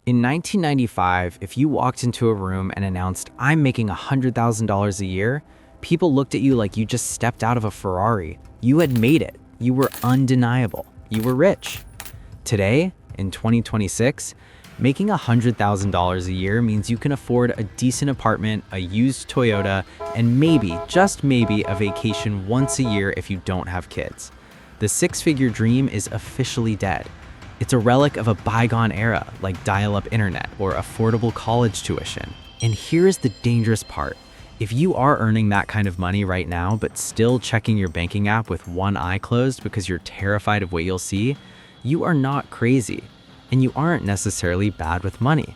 In 1995, if you walked into a room and announced, "I'm making $100,000 a year," people looked at you like you just stepped out of a Ferrari. You had made it. You were undeniable. You were rich. Today, in 2026, making $100,000 a year means you can afford a decent apartment, a used Toyota, and maybe, just maybe, a vacation once a year if you don't have kids. The six-figure dream is officially dead. It's a relic of a bygone era, like dial-up internet or affordable college tuition. And here's the dangerous part. If you are earning that kind of money right now, but still checking your banking app with one eye closed because you're terrified of what you'll see, you are not crazy. And you aren't necessarily bad with money.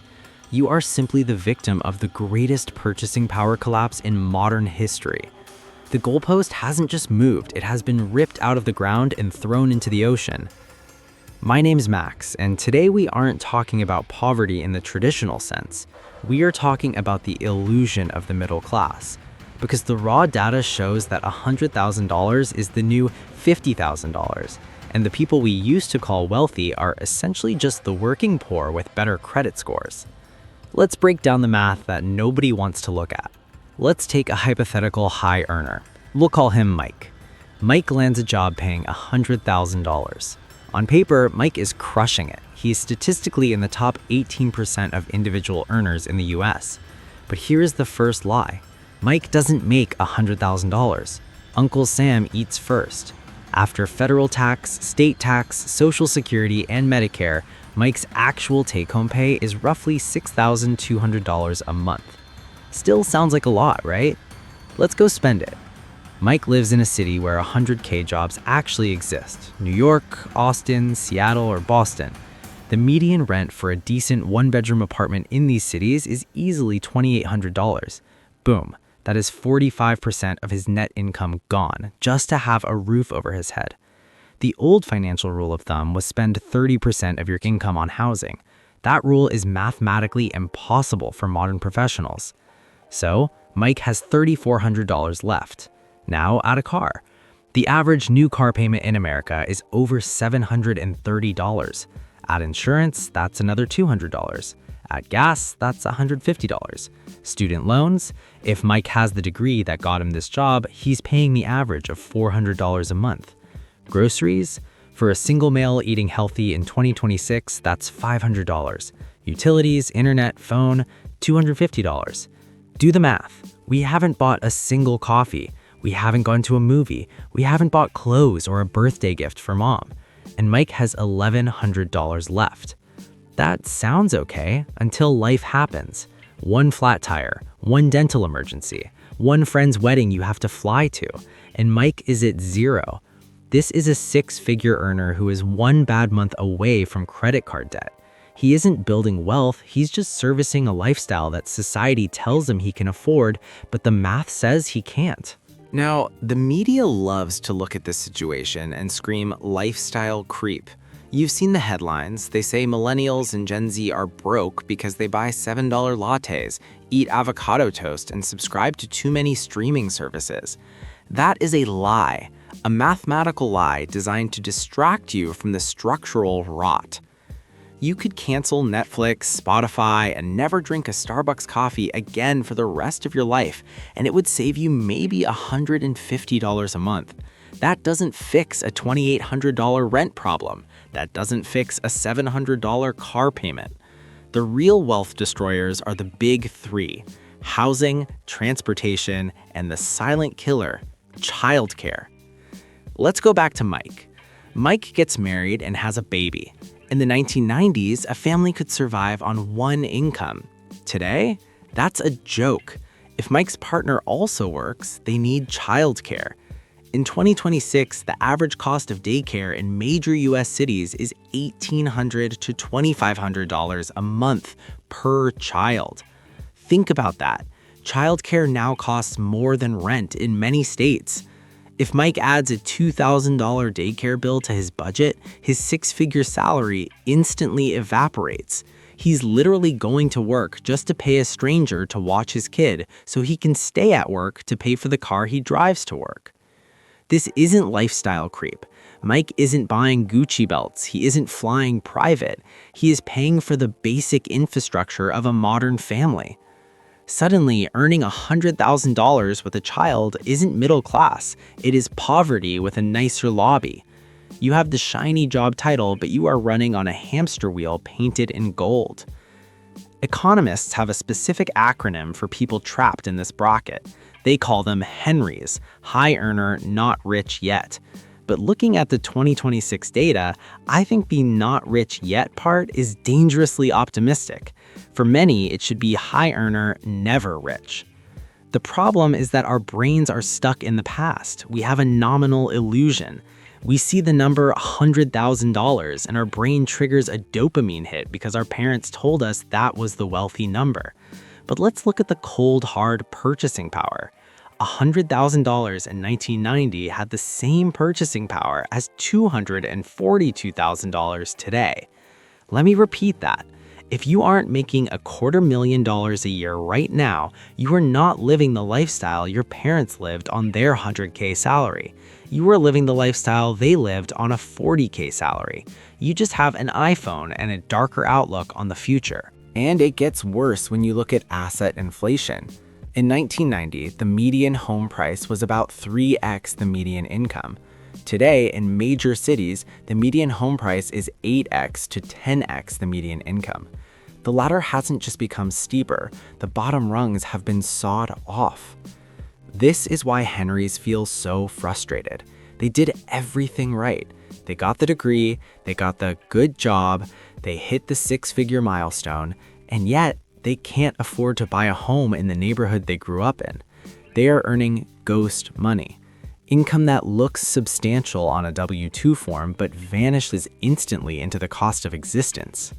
You are simply the victim of the greatest purchasing power collapse in modern history. The goalpost hasn't just moved, it has been ripped out of the ground and thrown into the ocean. My name's Max, and today we aren't talking about poverty in the traditional sense. We are talking about the illusion of the middle class. Because the raw data shows that $100,000 is the new $50,000, and the people we used to call wealthy are essentially just the working poor with better credit scores. Let's break down the math that nobody wants to look at. Let's take a hypothetical high earner. We'll call him Mike. Mike lands a job paying $100,000. On paper, Mike is crushing it. He's statistically in the top 18% of individual earners in the US. But here's the first lie. Mike doesn't make $100,000. Uncle Sam eats first. After federal tax, state tax, Social Security, and Medicare, Mike's actual take-home pay is roughly $6,200 a month. Still sounds like a lot, right? Let's go spend it. Mike lives in a city where 100K jobs actually exist. New York, Austin, Seattle, or Boston. The median rent for a decent one-bedroom apartment in these cities is easily $2,800. Boom, that is 45% of his net income gone, just to have a roof over his head. The old financial rule of thumb was spend 30% of your income on housing. That rule is mathematically impossible for modern professionals. So, Mike has $3,400 left. Now add a car. The average new car payment in America is over $730. Add insurance, that's another $200. Add gas, that's $150. Student loans, if Mike has the degree that got him this job, he's paying the average of $400 a month. Groceries, for a single male eating healthy in 2026, that's $500. Utilities, internet, phone, $250. Do the math. We haven't bought a single coffee. We haven't gone to a movie. We haven't bought clothes or a birthday gift for mom. And Mike has $1,100 left. That sounds okay until life happens. One flat tire, one dental emergency, one friend's wedding you have to fly to, and Mike is at zero. This is a six-figure earner who is one bad month away from credit card debt. He isn't building wealth, he's just servicing a lifestyle that society tells him he can afford, but the math says he can't. Now, the media loves to look at this situation and scream lifestyle creep. You've seen the headlines. They say millennials and Gen Z are broke because they buy $7 lattes, eat avocado toast, and subscribe to too many streaming services. That is a lie, a mathematical lie designed to distract you from the structural rot. You could cancel Netflix, Spotify, and never drink a Starbucks coffee again for the rest of your life, and it would save you maybe $150 a month. That doesn't fix a $2,800 rent problem. That doesn't fix a $700 car payment. The real wealth destroyers are the big three: housing, transportation, and the silent killer, childcare. Let's go back to Mike. Mike gets married and has a baby. In the 1990s, a family could survive on one income. Today, that's a joke. If Mike's partner also works, they need childcare. In 2026, the average cost of daycare in major US cities is $1,800 to $2,500 a month per child. Think about that. Childcare now costs more than rent in many states. If Mike adds a $2,000 daycare bill to his budget, his six-figure salary instantly evaporates. He's literally going to work just to pay a stranger to watch his kid so he can stay at work to pay for the car he drives to work. This isn't lifestyle creep. Mike isn't buying Gucci belts. He isn't flying private. He is paying for the basic infrastructure of a modern family. Suddenly, earning $100,000 with a child isn't middle class. It is poverty with a nicer lobby. You have the shiny job title, but you are running on a hamster wheel painted in gold. Economists have a specific acronym for people trapped in this bracket. They call them Henrys, high earner, not rich yet. But looking at the 2026 data, I think the not rich yet part is dangerously optimistic. For many, it should be high earner, never rich. The problem is that our brains are stuck in the past. We have a nominal illusion. We see the number $100,000 and our brain triggers a dopamine hit because our parents told us that was the wealthy number. But let's look at the cold, hard purchasing power. $100,000 in 1990 had the same purchasing power as $242,000 today. Let me repeat that. If you aren't making $250,000 a year right now, you are not living the lifestyle your parents lived on their $100K salary. You are living the lifestyle they lived on a $40K salary. You just have an iPhone and a darker outlook on the future. And it gets worse when you look at asset inflation. In 1990, the median home price was about 3x the median income. Today, in major cities, the median home price is 8x to 10x the median income. The ladder hasn't just become steeper, the bottom rungs have been sawed off. This is why Henrys feel so frustrated. They did everything right. They got the degree, they got the good job, they hit the six-figure milestone, and yet they can't afford to buy a home in the neighborhood they grew up in. They are earning ghost money. Income that looks substantial on a W-2 form but vanishes instantly into the cost of existence.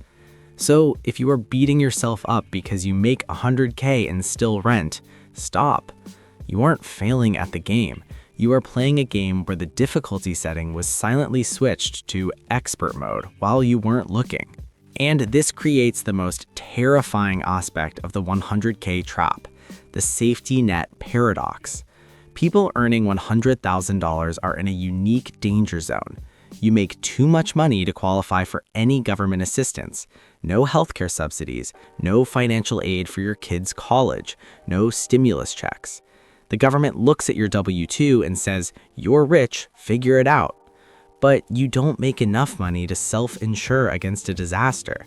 So if you are beating yourself up because you make $100K and still rent, stop. You aren't failing at the game. You are playing a game where the difficulty setting was silently switched to expert mode while you weren't looking. And this creates the most terrifying aspect of the 100K trap, the safety net paradox. People earning $100,000 are in a unique danger zone. You make too much money to qualify for any government assistance, no healthcare subsidies, no financial aid for your kids' college, no stimulus checks. The government looks at your W-2 and says, "You're rich, figure it out." But you don't make enough money to self-insure against a disaster.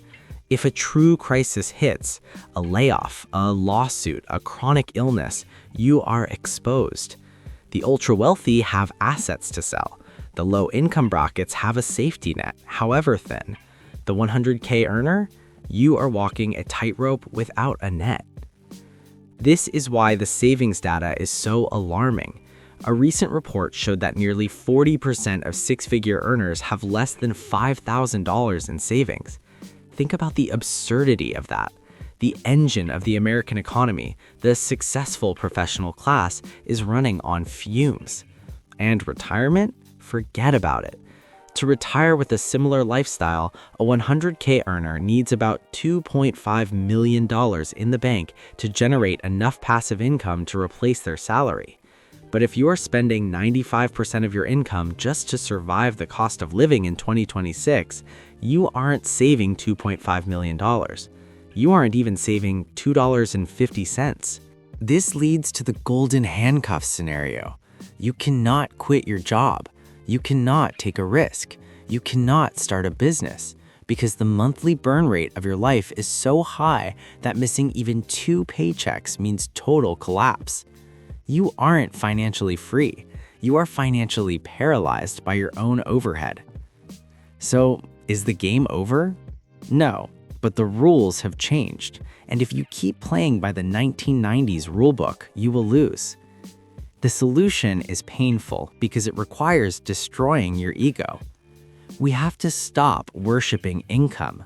If a true crisis hits, a layoff, a lawsuit, a chronic illness, you are exposed. The ultra-wealthy have assets to sell. The low-income brackets have a safety net, however thin. The 100K earner? You are walking a tightrope without a net. This is why the savings data is so alarming. A recent report showed that nearly 40% of six-figure earners have less than $5,000 in savings. Think about the absurdity of that. The engine of the American economy, the successful professional class, is running on fumes. And retirement? Forget about it. To retire with a similar lifestyle, a 100K earner needs about $2.5 million in the bank to generate enough passive income to replace their salary. But if you are spending 95% of your income just to survive the cost of living in 2026, you aren't saving $2.5 million. You aren't even saving $2.50. This leads to the golden handcuffs scenario. You cannot quit your job. You cannot take a risk. You cannot start a business because the monthly burn rate of your life is so high that missing even 2 paychecks means total collapse. You aren't financially free. You are financially paralyzed by your own overhead. So, is the game over? No, but the rules have changed. And if you keep playing by the 1990s rulebook, you will lose. The solution is painful because it requires destroying your ego. We have to stop worshiping income.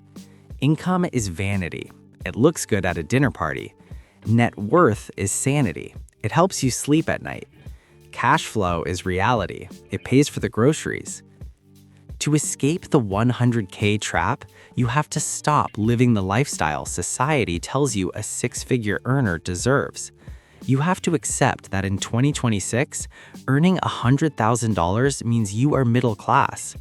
Income is vanity. It looks good at a dinner party. Net worth is sanity. It helps you sleep at night. Cash flow is reality. It pays for the groceries. To escape the 100K trap, you have to stop living the lifestyle society tells you a six-figure earner deserves. You have to accept that in 2026, earning $100,000 means you are middle class.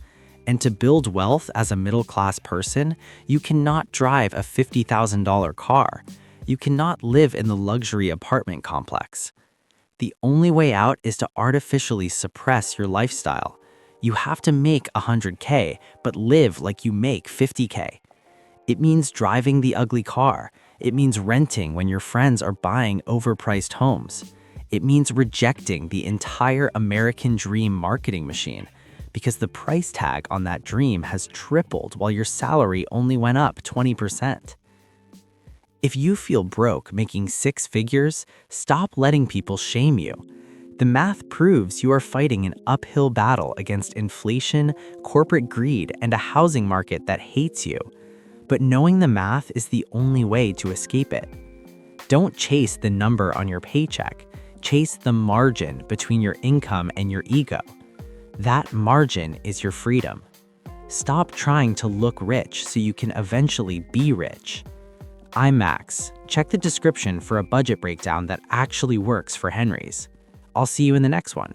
And to build wealth as a middle class person, you cannot drive a $50,000 car. You cannot live in the luxury apartment complex. The only way out is to artificially suppress your lifestyle. You have to make 100K, but live like you make 50K. It means driving the ugly car. It means renting when your friends are buying overpriced homes. It means rejecting the entire American dream marketing machine because the price tag on that dream has tripled while your salary only went up 20%. If you feel broke making six figures, stop letting people shame you. The math proves you are fighting an uphill battle against inflation, corporate greed, and a housing market that hates you. But knowing the math is the only way to escape it. Don't chase the number on your paycheck. Chase the margin between your income and your ego. That margin is your freedom. Stop trying to look rich so you can eventually be rich. I'm Max. Check the description for a budget breakdown that actually works for Henry's. I'll see you in the next one.